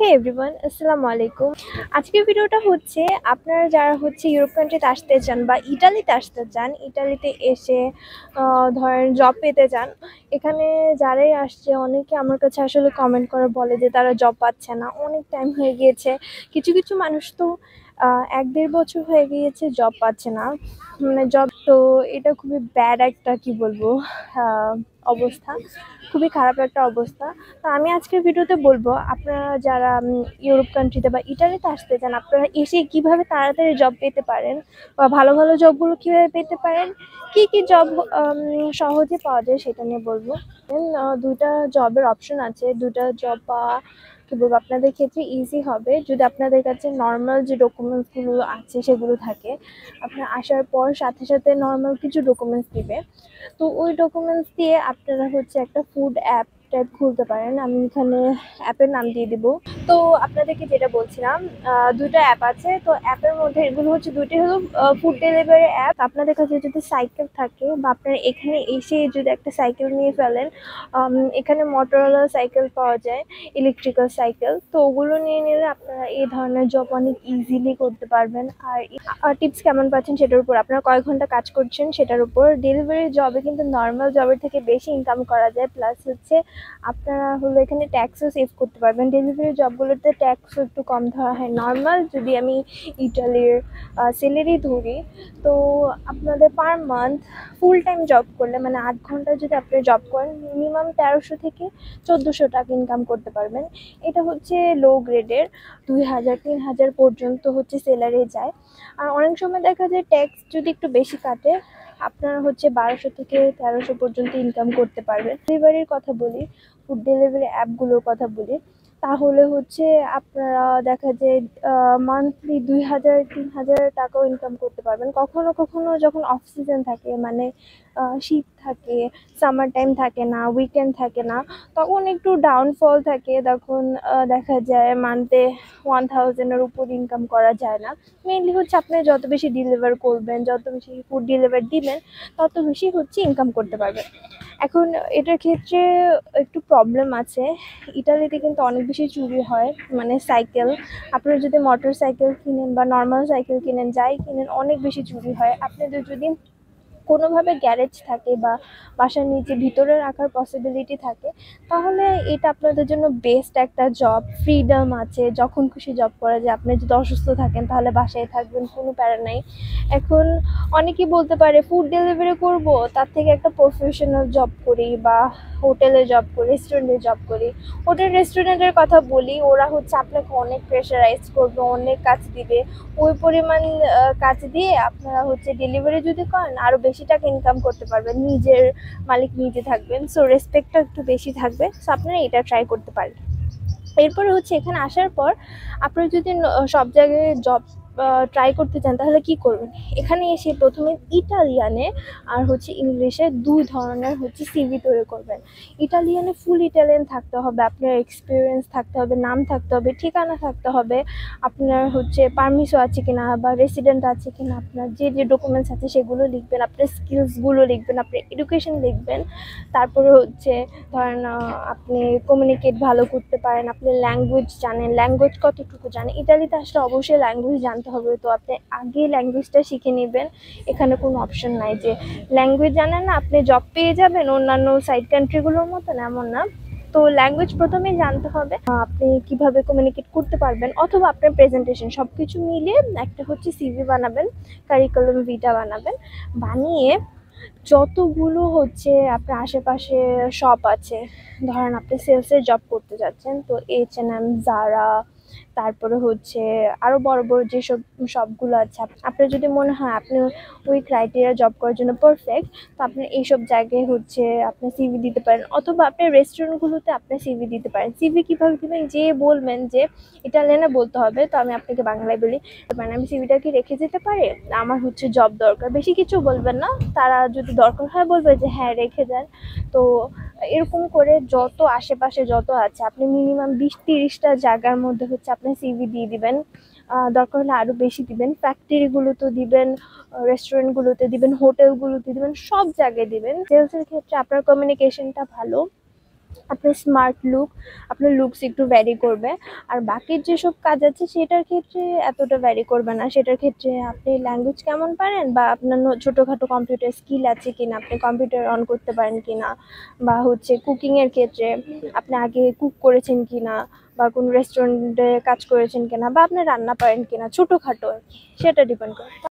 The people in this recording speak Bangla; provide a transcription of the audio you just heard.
হে এভরিওয়ান, আসসালামু আলাইকুম। আজকের ভিডিওটা হচ্ছে আপনারা যারা হচ্ছে ইউরোপ কান্ট্রিতে আসতে চান বা ইটালিতে আসতে চান, ইটালিতে এসে ধরেন জব পেতে চান। এখানে যারাই আসছে অনেকে আমার কাছে আসলে কমেন্ট করে বলে যে তারা জব পাচ্ছে না, অনেক টাইম হয়ে গিয়েছে। কিছু কিছু মানুষ তো ১-১.৫ বছর হয়ে গিয়েছে জব পাচ্ছে না, মানে জব। তো এটা খুবই ব্যাড একটা কি বলবো অবস্থা, খুবই খারাপ একটা অবস্থা। তো আমি আজকের ভিডিওতে বলবো আপনারা যারা ইউরোপ কান্ট্রিতে বা ইটালিতে আসতে চান, আপনারা এসে কিভাবে তাড়াতাড়ি জব পেতে পারেন বা ভালো ভালো জবগুলো কিভাবে পেতে পারেন, কি কি জব সহজে পাওয়া যায় সেটা নিয়ে বলবো। দুইটা জবের অপশন আছে, দুইটা জব পাওয়া কি বলবো আপনাদের ক্ষেত্রে ইজি হবে যদি আপনাদের কাছে নর্মাল যে ডকুমেন্টসগুলো আছে সেগুলো থাকে। আপনার আসার পর সাথে সাথে নর্মাল কিছু ডকুমেন্টস দিবে, তো ওই ডকুমেন্টস দিয়ে আপনারা হচ্ছে একটা ফুড অ্যাপ টাইপ খুলতে পারেন। আমি এখানে অ্যাপের নাম দিয়ে দিব। তো আপনাদেরকে যেটা বলছিলাম, দুটো অ্যাপ আছে। তো অ্যাপের মধ্যে এগুলো হচ্ছে দুইটি হলো ফুড ডেলিভারি অ্যাপ। আপনাদের কাছে যদি সাইকেল থাকে বা আপনারা এখানে এসে যদি একটা সাইকেল নিয়ে ফেলেন, এখানে মোটরোলা সাইকেল পাওয়া যায়, ইলেকট্রিক্যাল সাইকেল। তো ওগুলো নিয়ে নিলে আপনারা এই ধরনের জব অনেক ইজিলি করতে পারবেন। আর টিপস কেমন পাচ্ছেন সেটার উপর, আপনারা কয় ঘন্টা কাজ করছেন সেটার উপর। ডেলিভারি জবে কিন্তু নর্মাল জবের থেকে বেশি ইনকাম করা যায়, প্লাস হচ্ছে আপনারা হলো এখানে ট্যাক্সও সেভ করতে পারবেন। ডেলিভারি জবগুলোতে ট্যাক্সও একটু কম ধরা হয়। নর্মাল যদি আমি ইটালির স্যালারি ধরি, তো আপনাদের per month full time job করলে মানে ৮ ঘন্টা যদি আপনি জব করেন, মিনিমাম ১৩০০ থেকে ১৪০০ টাকা ইনকাম করতে পারবেন। এটা হচ্ছে লো গ্রেডের, ২০০০-৩০০০ পর্যন্ত হচ্ছে স্যালারি যায়। আর অনেক সময় দেখা যায় ট্যাক্স যদি একটু বেশি কাটে, আপনারা হচ্ছে ১২০০ থেকে ১৩০০ পর্যন্ত ইনকাম করতে পারবেন। ডেলিভারির কথা বলি, ফুড ডেলিভারি অ্যাপগুলোর কথা বলি, তাহলে হচ্ছে আপনারা দেখা যায় মান্থলি ২০০০-৩০০০ টাকাও ইনকাম করতে পারবেন। কখনো কখনো যখন অফ সিজন থাকে, মানে শীত থাকে, সামার টাইম থাকে না, উইকেন্ড থাকে না, তখন একটু ডাউনফল থাকে। তখন দেখা যায় মান্থে 1000 এর উপর ইনকাম করা যায় না। মেইনলি হচ্ছে আপনি যত বেশি ডেলিভার করবেন, যত বেশি ফুড ডেলিভার দিবেন, তত বেশি হচ্ছে ইনকাম করতে পারবেন। এখন এটার ক্ষেত্রে একটু প্রবলেম আছে। ইটালিতে কিন্তু অনেক বেশি চুরি হয়, মানে সাইকেল, আপনারা যদি মোটর সাইকেল কিনেন বা নর্মাল সাইকেল কিনেন, যাই কিনেন, অনেক বেশি চুরি হয়। আপনাদের যদি কোনোভাবে গ্যারেজ থাকে বা বাসার নিচে ভিতরে রাখার পসিবিলিটি থাকে, তাহলে এটা আপনাদের জন্য বেস্ট একটা জব। ফ্রিডম আছে, যখন খুশি জব করা যায়। আপনি যদি অসুস্থ থাকেন তাহলে বাসায় থাকবেন, কোনো প্যারা নাই। এখন অনেকেই বলতে পারে ফুড ডেলিভারি করব, তার থেকে একটা প্রফেশনাল জব করি বা হোটেলে জব করি, রেস্টুরেন্টে জব করি। হোটেল রেস্টুরেন্টের কথা বলি, ওরা হচ্ছে আপনাকে অনেক প্রেশারাইজ করবে, অনেক কাজ দিবে। ওই পরিমাণ কাজ দিয়ে আপনারা হচ্ছে ডেলিভারি যদি করেন, আরও বেশি টাকা ইনকাম করতে পারবেন, নিজের মালিক নিজে থাকবেন। সো রেসপেক্টটা একটু বেশি থাকবে। সো আপনারা এটা ট্রাই করতে পারেন। এরপরে হচ্ছে এখানে আসার পর আপনারা যদি সব জায়গায় জব ট্রাই করতে চান, তাহলে কি করবেন? এখানে এসে প্রথমে ইটালিয়ানে আর হচ্ছে ইংলিশে ২ ধরনের হচ্ছে সিভি তৈরি করবেন। ইটালিয়ানে ফুল ইটালিয়ান থাকতে হবে, আপনার এক্সপিরিয়েন্স থাকতে হবে, নাম থাকতে হবে, ঠিকানা থাকতে হবে, আপনার হচ্ছে পারমিশও আছে কিনা বা রেসিডেন্ট আছে কিনা, আপনার যে যে ডকুমেন্টস আছে সেগুলো লিখবেন, আপনার স্কিলসগুলো লিখবেন, আপনার এডুকেশন লিখবেন। তারপরে হচ্ছে ধরেন আপনি কমিউনিকেট ভালো করতে পারেন, আপনি ল্যাঙ্গুয়েজ জানেন, ল্যাঙ্গুয়েজ কতটুকু জানেন। ইটালিতে আসলে অবশ্যই ল্যাঙ্গুয়েজ জানতে হবে, তো আপনি আগে ল্যাঙ্গুয়েজটা শিখে নেবেন। এখানে কোনো অপশন নাই যে ল্যাঙ্গুয়েজ জানেন না আপনি জব পেয়ে যাবেন অন্যান্য সাইড কান্ট্রিগুলোর মতন, এমন না। তো ল্যাঙ্গুয়েজ প্রথমেই জানতে হবে। আপনি কিভাবে কমিউনিকেট করতে পারবেন, অথবা আপনার প্রেজেন্টেশন সব কিছু মিলিয়ে একটা হচ্ছে সিভি বানাবেন, কারিকুলাম ভিটা বানাবেন। বানিয়ে যতগুলো হচ্ছে আপনার আশেপাশে শপ আছে, ধরেন আপনি সেলসের জব করতে যাচ্ছেন, তো H&M, জারা, তারপরে হচ্ছে আরও বড় বড় যেসব শপগুলো আছে, আপনার যদি মনে হয় আপনি ওই ক্রাইটেরিয়া জব করার জন্য পারফেক্ট, তো আপনি এইসব জায়গায় হচ্ছে আপনি সিভি দিতে পারেন, অথবা আপনি রেস্টুরেন্টগুলোতে আপনি সিভি দিতে পারেন। সিভি কীভাবে দেবেন? যে বলবেন যে ইটালিয়ানে বলতে হবে, তো আমি আপনাকে বাংলায় বলি, মানে আমি সিভিটা কি রেখে যেতে পারি, আমার হচ্ছে জব দরকার, বেশি কিছু বলবেন না। তারা যদি দরকার হয় বলবে যে হ্যাঁ রেখে যান। তো এরকম করে যত আশেপাশে যত আছে, আপনি মিনিমাম ২০-৩০টা জায়গার মধ্যে হচ্ছে আপনি সিভি দিয়ে দিবেন। দরকার হলে আরও বেশি দিবেন, ফ্যাক্টরিগুলোতে দিবেন, রেস্টুরেন্টগুলোতে দিবেন, হোটেলগুলোতে দিবেন, সব জায়গায় দিবেন। সেলসের ক্ষেত্রে আপনার কমিউনিকেশনটা ভালো আপনার স্মার্ট লুক, আপনার লুকস একটু ভ্যারি করবে। আর বাকি যেসব কাজ আছে সেটার ক্ষেত্রে এতটা ভ্যারি করবে না। সেটার ক্ষেত্রে আপনি ল্যাঙ্গুয়েজ কেমন পারেন, বা আপনার ছোটোখাটো কম্পিউটার স্কিল আছে কিনা, আপনি কম্পিউটার অন করতে পারেন কিনা, বা হচ্ছে কুকিংয়ের ক্ষেত্রে আপনি আগে কুক করেছেন কিনা, বা কোনো রেস্টুরেন্টে কাজ করেছেন কিনা, বা আপনি রান্না পারেন কিনা, ছোটোখাটো আর কি, সেটা ডিপেন্ড করে।